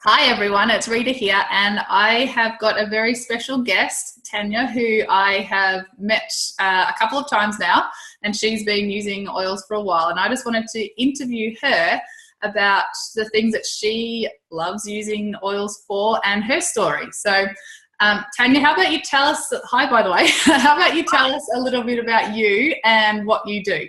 Hi everyone, it's Rita here, and I have got a very special guest, Tania, who I have met a couple of times now, and she's been using oils for a while, and I just wanted to interview her about the things that she loves using oils for and her story. So Tania, how about you tell us, hi by the way, how about you tell us a little bit about you and what you do?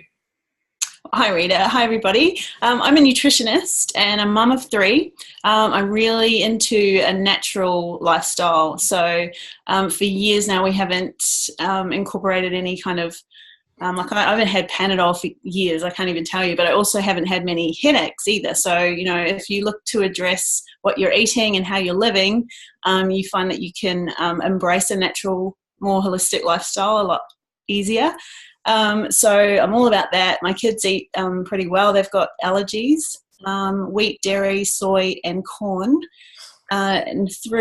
Hi Rita, hi everybody. I'm a nutritionist and a mum of three. I'm really into a natural lifestyle. So for years now we haven't incorporated any kind of, I haven't had Panadol for years, I can't even tell you, but I also haven't had many headaches either. So, if you look to address what you're eating and how you're living, you find that you can embrace a natural, more holistic lifestyle a lot easier. So I'm all about that. My kids eat pretty well. They've got allergies, wheat, dairy, soy, and corn. And some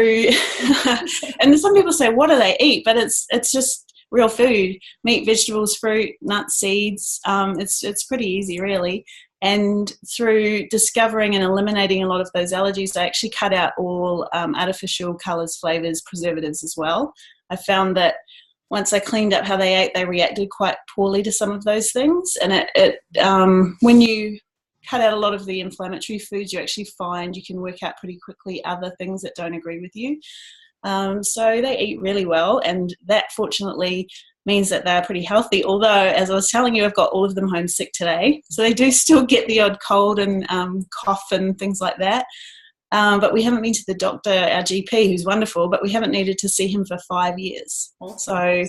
people say, what do they eat? But it's just real food: meat, vegetables, fruit, nuts, seeds. It's pretty easy, really. And through discovering and eliminating a lot of those allergies, I actually cut out all artificial colours, flavours, preservatives as well. I found that once I cleaned up how they ate, they reacted quite poorly to some of those things. And when you cut out a lot of the inflammatory foods, you actually find you can work out pretty quickly other things that don't agree with you. So they eat really well, and that fortunately means that they're pretty healthy. Although, as I was telling you, I've got all of them homesick today. So they do still get the odd cold and cough and things like that. But we haven't been to the doctor, our GP, who's wonderful, but we haven't needed to see him for 5 years. So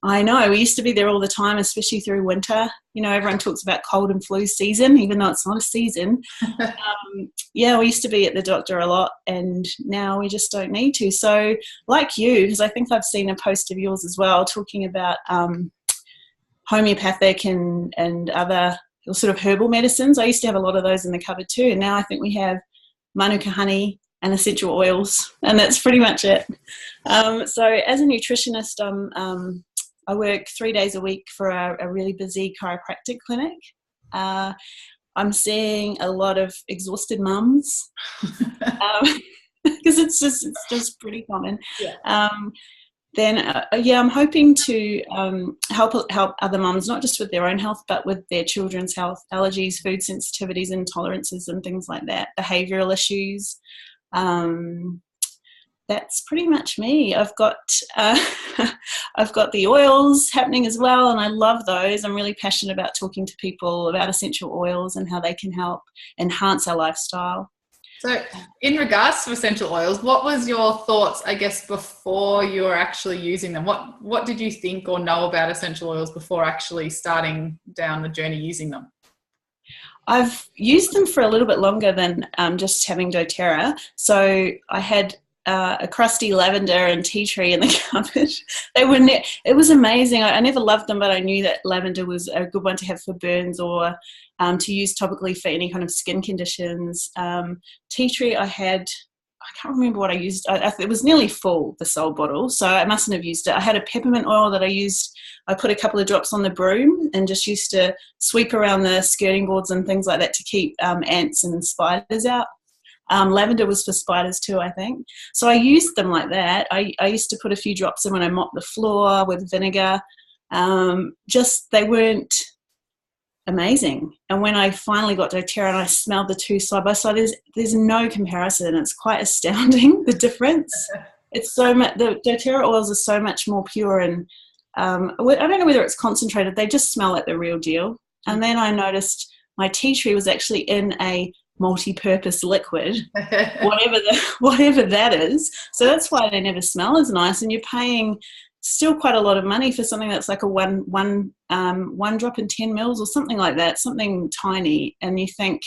I know, we used to be there all the time, especially through winter. Everyone talks about cold and flu season, even though it's not a season. We used to be at the doctor a lot, and now we just don't need to. So like you, because I think I've seen a post of yours as well, talking about homeopathic and other sort of herbal medicines. I used to have a lot of those in the cupboard too, and now I think we have Manuka honey and essential oils, and that's pretty much it. So as a nutritionist, I work 3 days a week for a really busy chiropractic clinic. I'm seeing a lot of exhausted mums because it's just pretty common. Yeah. I'm hoping to help other mums, not just with their own health, but with their children's health, allergies, food sensitivities, intolerances, and things like that, behavioural issues. That's pretty much me. I've got the oils happening as well, and I love those. I'm really passionate about talking to people about essential oils and how they can help enhance our lifestyle. So in regards to essential oils, what was your thoughts, I guess, before you were actually using them? What did you think or know about essential oils before actually starting down the journey using them? I've used them for a little bit longer than just having doTERRA. So I had a crusty lavender and tea tree in the cupboard. It was amazing. I never loved them, but I knew that lavender was a good one to have for burns or to use topically for any kind of skin conditions. Tea tree I can't remember what I used. It was nearly full, the Sol bottle, so I mustn't have used it. I had a peppermint oil that I used. I put a couple of drops on the broom and just used to sweep around the skirting boards and things like that to keep ants and spiders out. Lavender was for spiders too, I think. So I used them like that. I used to put a few drops in when I mopped the floor with vinegar. They weren't amazing. And when I finally got doTERRA and I smelled the two side by side, there's no comparison. It's quite astounding, the difference. It's so much. The doTERRA oils are so much more pure, and I don't know whether it's concentrated. They just smell like the real deal. And then I noticed my tea tree was actually in a multi-purpose liquid, whatever that is. So that's why they never smell as nice, and you're paying still quite a lot of money for something that's like a one drop in 10 mils or something like that, something tiny. And you think,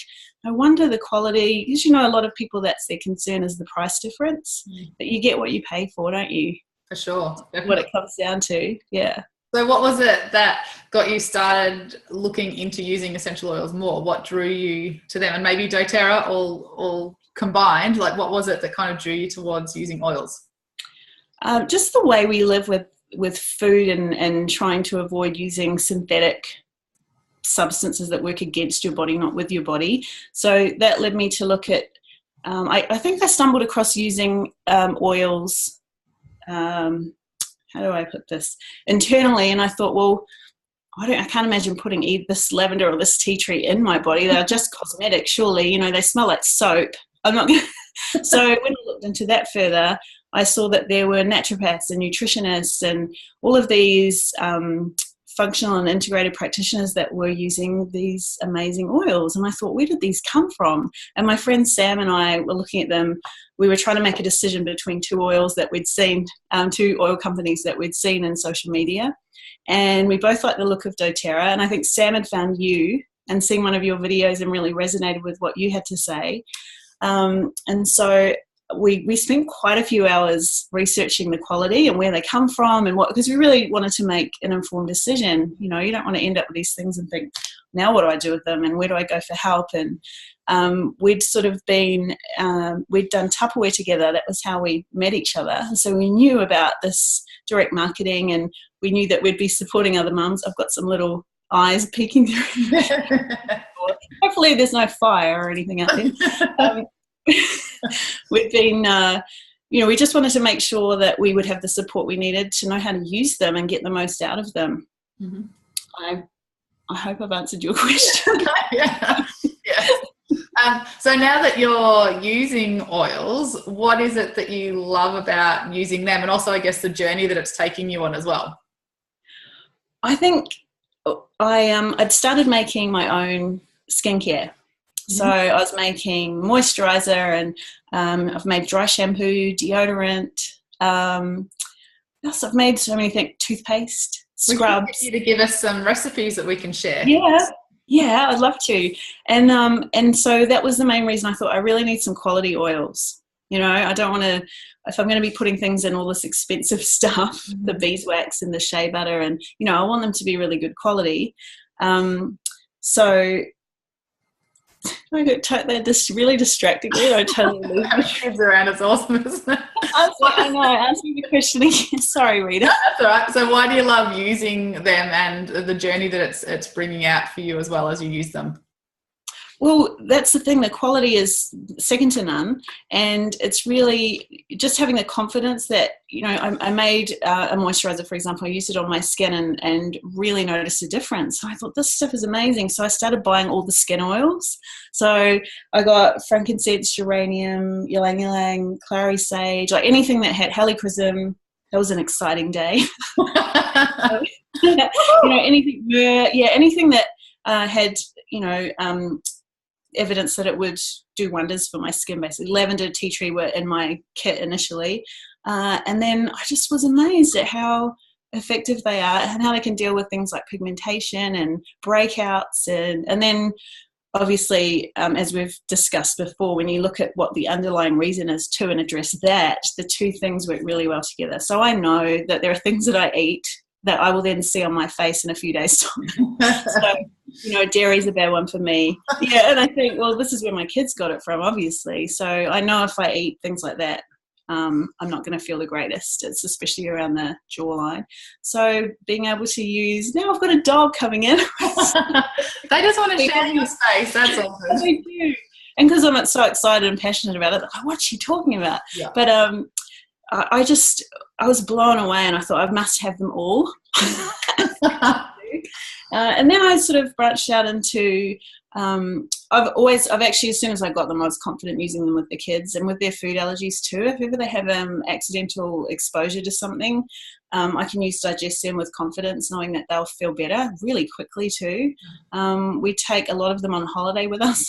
no wonder the quality, because a lot of people, that's their concern, is the price difference. But you get what you pay for, don't you? For sure. What it comes down to. Yeah. So what was it that got you started looking into using essential oils more? What drew you to them? And maybe doTERRA all combined, like what was it that kind of drew you towards using oils? Just the way we live with food and trying to avoid using synthetic substances that work against your body, not with your body. So that led me to look at I think I stumbled across using oils. How do I put this? Internally, and I thought, well, I can't imagine putting this lavender or this tea tree in my body. They're just cosmetic, surely. You know, they smell like soap. I'm not going to. So when I looked into that further, I saw that there were naturopaths and nutritionists and all of these functional and integrated practitioners that were using these amazing oils. And I thought, where did these come from? And my friend Sam and I were looking at them. We were trying to make a decision between two oils that we'd seen, two oil companies that we'd seen in social media. And we both liked the look of doTERRA. And I think Sam had found you and seen one of your videos and really resonated with what you had to say. And so we spent quite a few hours researching the quality and where they come from and what, because we really wanted to make an informed decision. You know, you don't want to end up with these things and think, now what do I do with them and where do I go for help? And we'd sort of been, we'd done Tupperware together. That was how we met each other. And so we knew about this direct marketing and we knew that we'd be supporting other mums. I've got some little eyes peeking through. Hopefully there's no fire or anything out there. We've been, you know, we just wanted to make sure that we would have the support we needed to know how to use them and get the most out of them. Mm-hmm. I hope I've answered your question. Yeah. So now that you're using oils, what is it that you love about using them? And also, I guess, the journey that it's taking you on as well. I think I'd started making my own skincare. So I was making moisturizer and I've made dry shampoo, deodorant. I've made so many things, toothpaste, scrubs. We can get you to give us some recipes that we can share. Yeah, I'd love to. And so that was the main reason I thought I really need some quality oils. You know, I don't want to, if I'm going to be putting things in all this expensive stuff, the beeswax and the shea butter, and, you know, I want them to be really good quality. So I got just really distracting me. I totally lose my kids around. It's awesome, isn't it? I know. Answer the question again. Sorry, Rita. That's all right. So why do you love using them and the journey that it's bringing out for you as well as you use them? Well, that's the thing. The quality is second to none. And it's really just having the confidence that, you know, I made a moisturizer, for example. I used it on my skin and really noticed a difference. So I thought, this stuff is amazing. So I started buying all the skin oils. So I got frankincense, geranium, ylang ylang, clary sage, like anything that had helichrysum. That was an exciting day. You know, anything that had, you know, evidence that it would do wonders for my skin. Basically, lavender, tea tree were in my kit initially, and then I just was amazed at how effective they are and how they can deal with things like pigmentation and breakouts, and then obviously, as we've discussed before, when you look at what the underlying reason is to and address that, the two things work really well together. So I know that there are things that I eat that I will then see on my face in a few days' time. So, you know, dairy's a bad one for me. Yeah, and I think, well, this is where my kids got it from, obviously. So I know if I eat things like that, I'm not going to feel the greatest. It's especially around the jawline. So being able to use, now I've got a dog coming in. They just want to share your space. That's awesome. They do. And because I'm so excited and passionate about it, like, what's she talking about? Yeah. But I was blown away and I thought I must have them all. And then I sort of branched out into, I've actually, as soon as I got them, I was confident using them with the kids and with their food allergies too. If ever they have accidental exposure to something, I can use Digestion with confidence, knowing that they'll feel better really quickly too. We take a lot of them on holiday with us.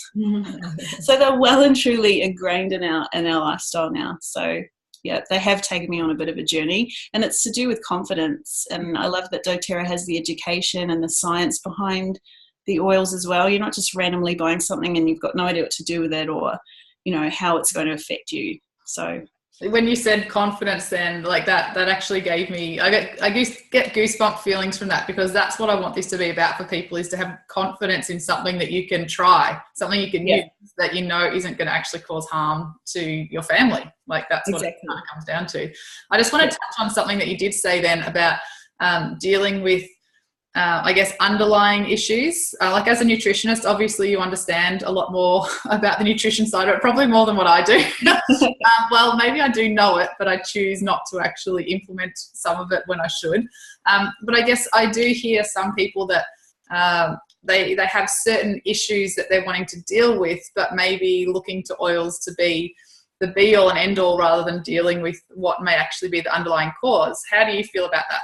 So they're well and truly ingrained in our lifestyle now. So yeah, they have taken me on a bit of a journey, and it's to do with confidence. And I love that doTERRA has the education and the science behind the oils as well. You're not just randomly buying something and you've got no idea what to do with it or, you know, how it's going to affect you. So when you said confidence, then like that actually gave me, I get goosebump feelings from that, because that's what I want this to be about for people, is to have confidence in something that you can try, something you can use that you know isn't going to actually cause harm to your family. Like that's what it kind of comes down to. I just want to touch on something that you did say then about dealing with I guess, underlying issues? Like as a nutritionist, obviously you understand a lot more about the nutrition side of it, probably more than what I do. Well, maybe I do know it, but I choose not to actually implement some of it when I should. But I guess I do hear some people that they have certain issues that they're wanting to deal with, but maybe looking to oils to be the be all and end all rather than dealing with what may actually be the underlying cause. How do you feel about that?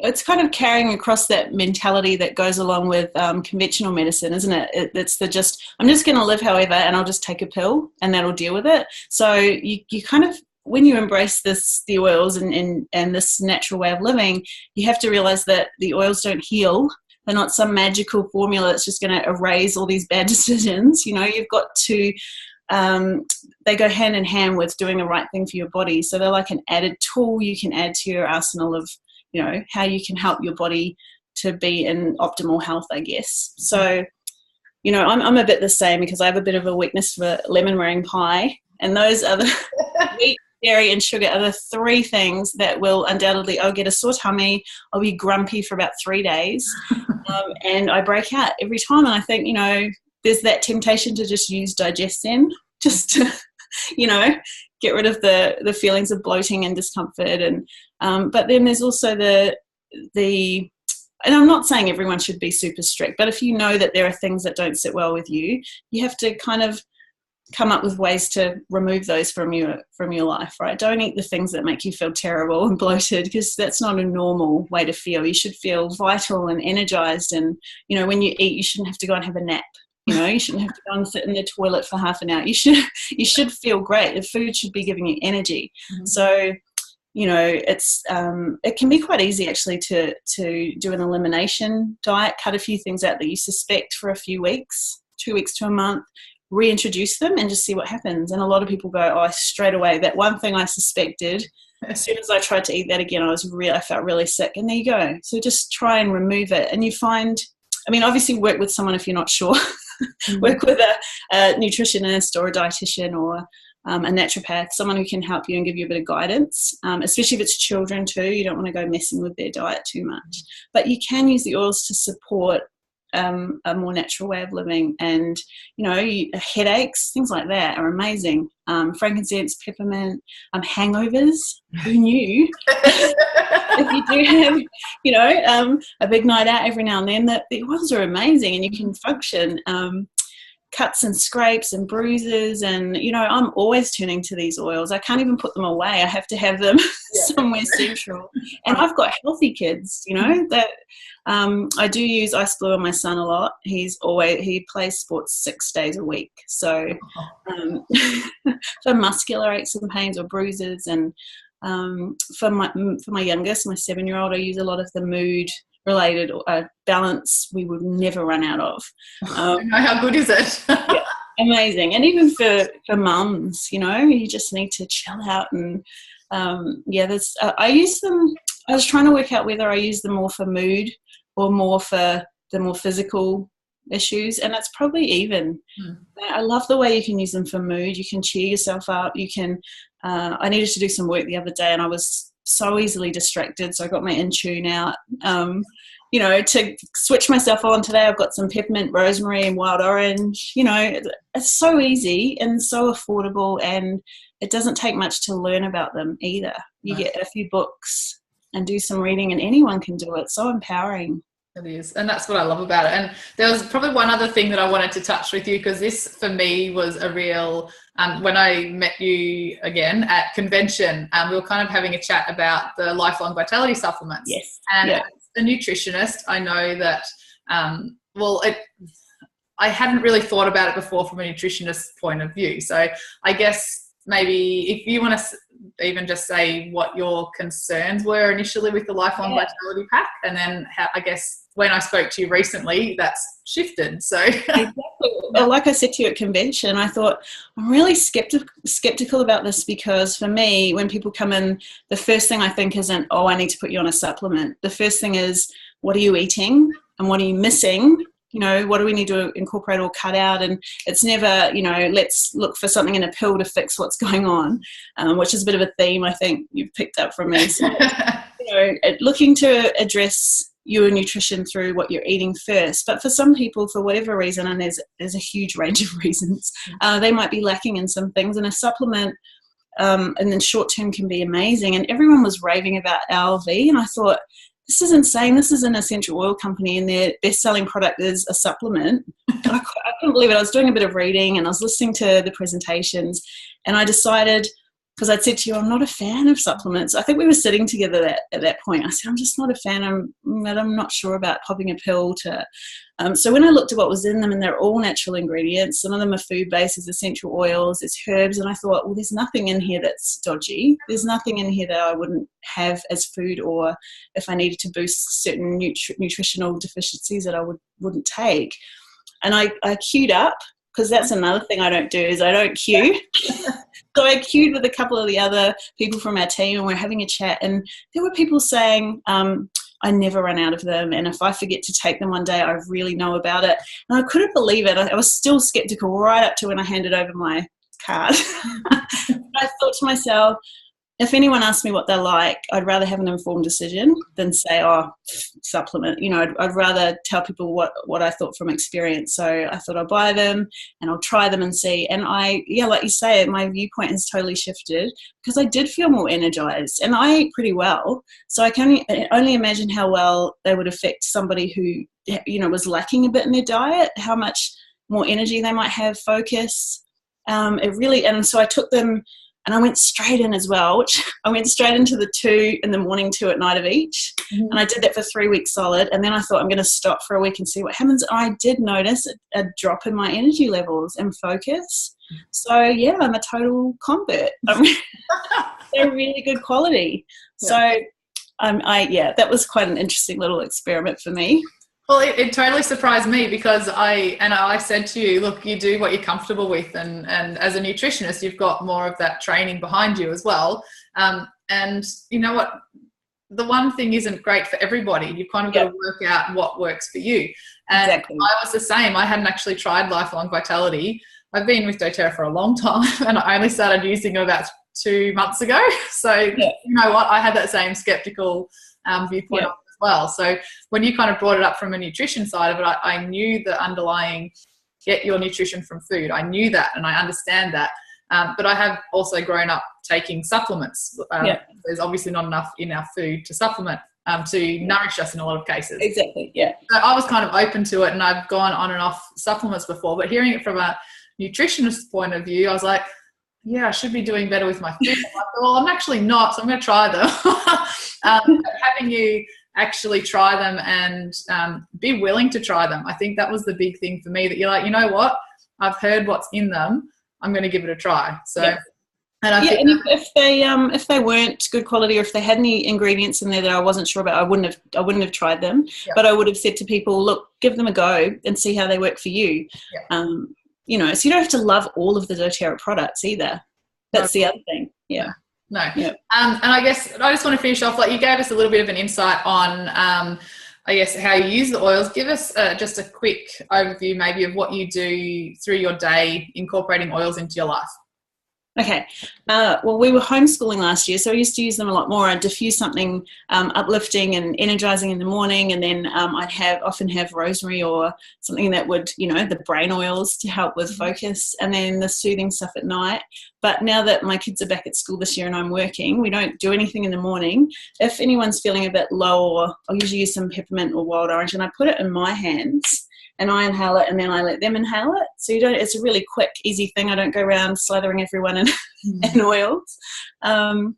It's kind of carrying across that mentality that goes along with conventional medicine, isn't it? It's I'm just going to live however, and I'll just take a pill and that'll deal with it. So you kind of, when you embrace the oils and this natural way of living, you have to realize that the oils don't heal. They're not some magical formula that's just going to erase all these bad decisions. You've got to, they go hand in hand with doing the right thing for your body. So they're like an added tool you can add to your arsenal of, how you can help your body to be in optimal health, I guess. So, I'm a bit the same because I have a bit of a weakness for lemon meringue pie, and those are the wheat, dairy and sugar are the three things that will undoubtedly, I'll get a sore tummy, I'll be grumpy for about 3 days, and I break out every time. And I think, there's that temptation to just use Digestin, just to, get rid of the feelings of bloating and discomfort. And but then there's also the and I'm not saying everyone should be super strict, but if you know that there are things that don't sit well with you, you have to kind of come up with ways to remove those from your life, right? Don't eat the things that make you feel terrible and bloated, because that's not a normal way to feel. You should feel vital and energized, and when you eat, you shouldn't have to go and have a nap. You shouldn't have to go and sit in the toilet for half an hour. You should feel great. The food should be giving you energy. Mm-hmm. So, it's it can be quite easy actually to do an elimination diet, cut a few things out that you suspect for a few weeks, 2 weeks to a month, reintroduce them and just see what happens. And a lot of people go, oh, straight away, that one thing I suspected, as soon as I tried to eat that again, I felt really sick. And there you go. So just try and remove it. And you find, obviously work with someone if you're not sure. Mm-hmm. Work with a nutritionist or a dietitian or a naturopath, someone who can help you and give you a bit of guidance, especially if it's children too. You don't want to go messing with their diet too much. But you can use the oils to support a more natural way of living. And, headaches, things like that are amazing. Frankincense, peppermint, hangovers, who knew? If you do have, a big night out every now and then, the oils are amazing and you can function. Cuts and scrapes and bruises, and I'm always turning to these oils. I can't even put them away. I have to have them somewhere central. And I've got healthy kids, that I do use ice blue on my son a lot. He plays sports 6 days a week. So for muscular aches and pains or bruises, and for my youngest, my 7-year-old, I use a lot of the mood related balance we would never run out of. How good is it? Yeah, amazing. And even for mums, you just need to chill out. And I use them. I was trying to work out whether I use them more for mood or more for the more physical issues, and that's probably even. I love the way you can use them for mood. You can cheer yourself up. You can I needed to do some work the other day and I was so easily distracted, so I got my Intune out to switch myself on. Today I've got some peppermint, rosemary and wild orange. It's so easy and so affordable, and it doesn't take much to learn about them either. You get a few books and do some reading and anyone can do it. So empowering. It is, and that's what I love about it. And there was probably one other thing that I wanted to touch with you, because this for me was a real when I met you again at convention, we were kind of having a chat about the lifelong vitality supplements. Yes. And as a nutritionist, I know that I hadn't really thought about it before from a nutritionist point of view. So I guess maybe if you want to even just say what your concerns were initially with the lifelong vitality pack, and then how, I guess when I spoke to you recently, that's shifted. So exactly. Well, like I said to you at convention, I thought I'm really skeptical about this, because for me, when people come in, the first thing I think isn't, oh, I need to put you on a supplement. The first thing is, what are you eating and what are you missing? What do we need to incorporate or cut out? And it's never, let's look for something in a pill to fix what's going on, which is a bit of a theme I think you've picked up from me. So, looking to address your nutrition through what you're eating first. But for some people, for whatever reason, and there's a huge range of reasons, they might be lacking in some things, and a supplement and then short term can be amazing. And everyone was raving about LV, and I thought, this is insane. This is an essential oil company, and their best-selling product is a supplement. I couldn't believe it. I was doing a bit of reading, and I was listening to the presentations, and I decided, because I'd said to you, I'm not a fan of supplements. I think we were sitting together at that point. I said, I'm just not a fan. I'm not sure about popping a pill to. So when I looked at what was in them, and they're all natural ingredients, some of them are food-based, there's essential oils, there's herbs, and I thought, well, there's nothing in here that's dodgy. There's nothing in here that I wouldn't have as food, or if I needed to boost certain nutritional deficiencies that I wouldn't take. And I queued up, because that's another thing I don't do, is I don't queue. So I queued with a couple of the other people from our team, and we're having a chat, and there were people saying, I never run out of them, and if I forget to take them one day, I really know about it. And I couldn't believe it. I was still skeptical right up to when I handed over my card. I thought to myself, if anyone asked me what they're like, I'd rather have an informed decision than say, oh, supplement. You know, I'd rather tell people what I thought from experience. So I thought I'll buy them and I'll try them and see. And like you say, my viewpoint has totally shifted, because I did feel more energized, and I ate pretty well. So I can only imagine how well they would affect somebody who, you know, was lacking a bit in their diet, how much more energy they might have, focus. And so I took them, and I went straight in as well, which I went straight into the 2 in the morning, 2 at night of each. Mm-hmm. And I did that for 3 weeks solid. And then I thought, I'm going to stop for a week and see what happens. And I did notice a drop in my energy levels and focus. So yeah, I'm a total convert. They're really good quality. Yeah. So that was quite an interesting little experiment for me. Well, it totally surprised me, because I said to you, look, you do what you're comfortable with, and as a nutritionist, you've got more of that training behind you as well. And you know what? The one thing isn't great for everybody. You've kind of got to work out what works for you. And exactly. I was the same. I hadn't actually tried Lifelong Vitality. I've been with doTERRA for a long time, and I only started using it about 2 months ago. So you know what? I had that same skeptical viewpoint as well. So when you kind of brought it up from a nutrition side of it, I knew the underlying get your nutrition from food. I knew that, and I understand that. But I have also grown up taking supplements. There's obviously not enough in our food to supplement, to nourish us in a lot of cases. Exactly, yeah. So I was kind of open to it, and I've gone on and off supplements before, but hearing it from a nutritionist point of view, I was like, yeah, I should be doing better with my food. I thought, well, I'm actually not, so I'm going to try them. Having you actually try them and be willing to try them, I think that was the big thing for me, that you're like, you know what, I've heard what's in them, I'm going to give it a try. So and I think if they weren't good quality, or if they had any ingredients in there that I wasn't sure about, I wouldn't have tried them. But I would have said to people, look, give them a go and see how they work for you. You know, so you don't have to love all of the doTERRA products either. That's the other thing. Yeah. No. And I guess I just want to finish off, like you gave us a little bit of an insight on, I guess, how you use the oils. Give us just a quick overview maybe of what you do through your day incorporating oils into your life. Okay. Well, we were homeschooling last year, so I used to use them a lot more. I'd diffuse something uplifting and energizing in the morning, and then I'd often have rosemary or something that would, you know, the brain oils to help with focus, and then the soothing stuff at night. But now that my kids are back at school this year and I'm working, we don't do anything in the morning. If anyone's feeling a bit low, I'll usually use some peppermint or wild orange, and I put it in my hands. And I inhale it, and then I let them inhale it. So it's a really quick, easy thing. I don't go around slathering everyone in oils. And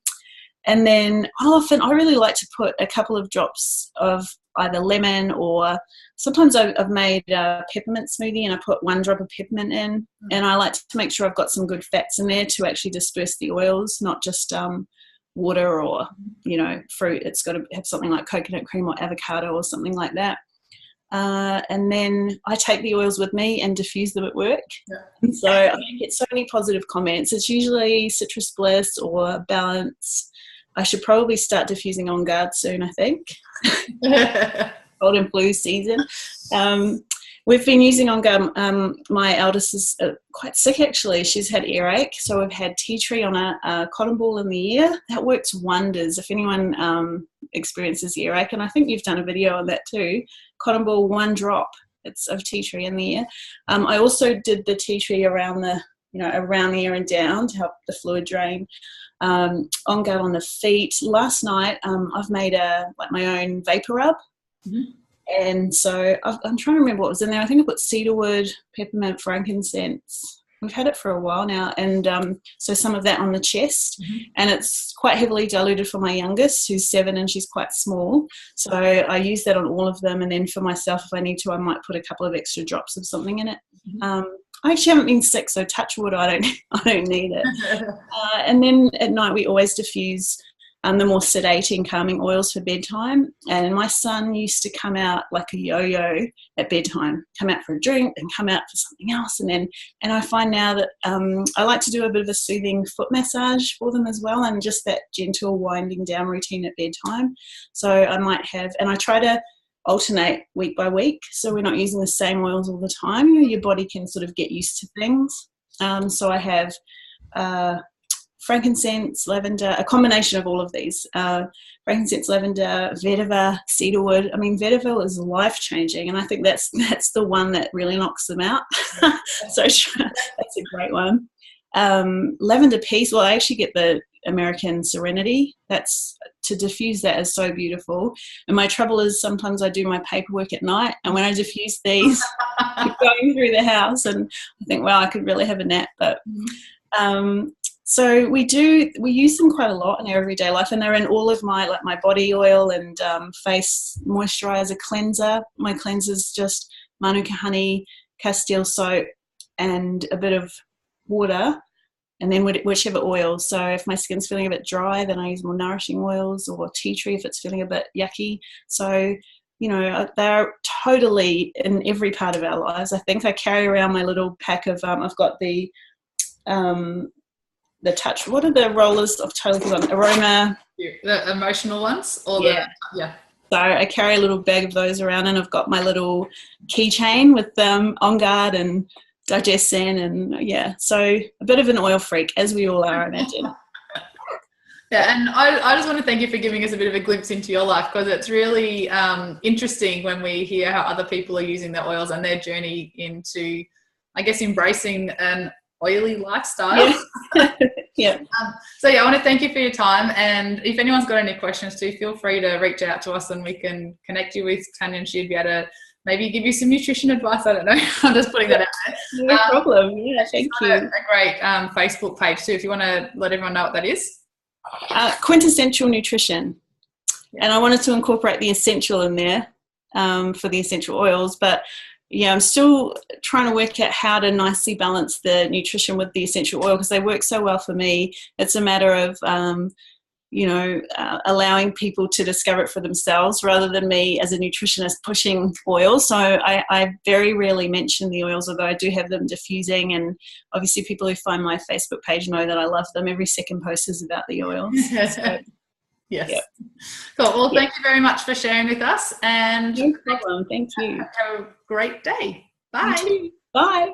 then I really like to put a couple of drops of either lemon, or sometimes I've made a peppermint smoothie and I put 1 drop of peppermint in. And I like to make sure I've got some good fats in there to actually disperse the oils, not just water or, you know, fruit. It's got to have something like coconut cream or avocado or something like that. And then I take the oils with me and diffuse them at work. And so I get so many positive comments. It's usually Citrus Bliss or Balance. I should probably start diffusing On Guard soon, I think. Cold and flu season. We've been using On Guard. My eldest is quite sick, actually. She's had earache, so we've had tea tree on a cotton ball in the ear. That works wonders. If anyone experience is earache, and I think you've done a video on that too. Cotton ball, 1 drop of tea tree in the ear. I also did the tea tree around the ear and down to help the fluid drain. On guard on the feet. Last night, I've made my own vapor rub. Mm-hmm. And so I'm trying to remember what was in there. I think I put cedarwood, peppermint, frankincense. We've had it for a while now. And so some of that on the chest. Mm-hmm. And it's quite heavily diluted for my youngest, who's 7, and she's quite small. So I use that on all of them. And then for myself, if I need to, I might put a couple of extra drops of something in it. Mm-hmm. I actually haven't been sick, so touch wood, I don't need it. And then at night we always diffuse the more sedating, calming oils for bedtime. And my son used to come out like a yo-yo at bedtime, come out for a drink and come out for something else. And I find now that I like to do a bit of a soothing foot massage for them as well, and just that gentle winding down routine at bedtime. So I might have, and I try to alternate week by week, so we're not using the same oils all the time. Your body can sort of get used to things. So I have frankincense, lavender, a combination of all of these. Frankincense, lavender, vetiver, cedarwood. I mean, vetiver is life-changing, and I think that's the one that really knocks them out. So that's a great one. Lavender peace, well, I actually get the American Serenity. That's to diffuse, that is so beautiful. And my trouble is sometimes I do my paperwork at night, and when I diffuse these, I'm going through the house and I think, wow, I could really have a nap. But so we use them quite a lot in our everyday life, and they're in all of my body oil and face moisturizer, cleanser. My cleanser is just manuka honey, castile soap, and a bit of water, and then whichever oil. So if my skin's feeling a bit dry, then I use more nourishing oils, or tea tree if it's feeling a bit yucky. So, they're totally in every part of our lives. I think I carry around my little pack of, I've got the touch, what are the rollers of total aroma? The emotional ones? Or yeah. So I carry a little bag of those around, and I've got my little keychain with On Guard and Digestin, and so a bit of an oil freak, as we all are, I imagine. Yeah, and I just want to thank you for giving us a bit of a glimpse into your life, because it's really interesting when we hear how other people are using their oils and their journey into, I guess, embracing an oily lifestyle. Yeah. So I want to thank you for your time, and if anyone's got any questions too, feel free to reach out to us and we can connect you with Tania, and she'd be able to maybe give you some nutrition advice. I don't know. I'm just putting that out there. No problem. Yeah, thank you. A great Facebook page too, if you want to let everyone know what that is. Quintessential Nutrition. Yeah. And I wanted to incorporate the essential in there for the essential oils, but I'm still trying to work out how to nicely balance the nutrition with the essential oil, because they work so well for me. It's a matter of allowing people to discover it for themselves, rather than me as a nutritionist pushing oils. So I very rarely mention the oils, although I do have them diffusing, and obviously people who find my Facebook page know that I love them. Every second post is about the oils. So, yes. Yeah. Cool. Well, thank you very much for sharing with us, and no problem. Thank you. Have a great day. Bye. Bye.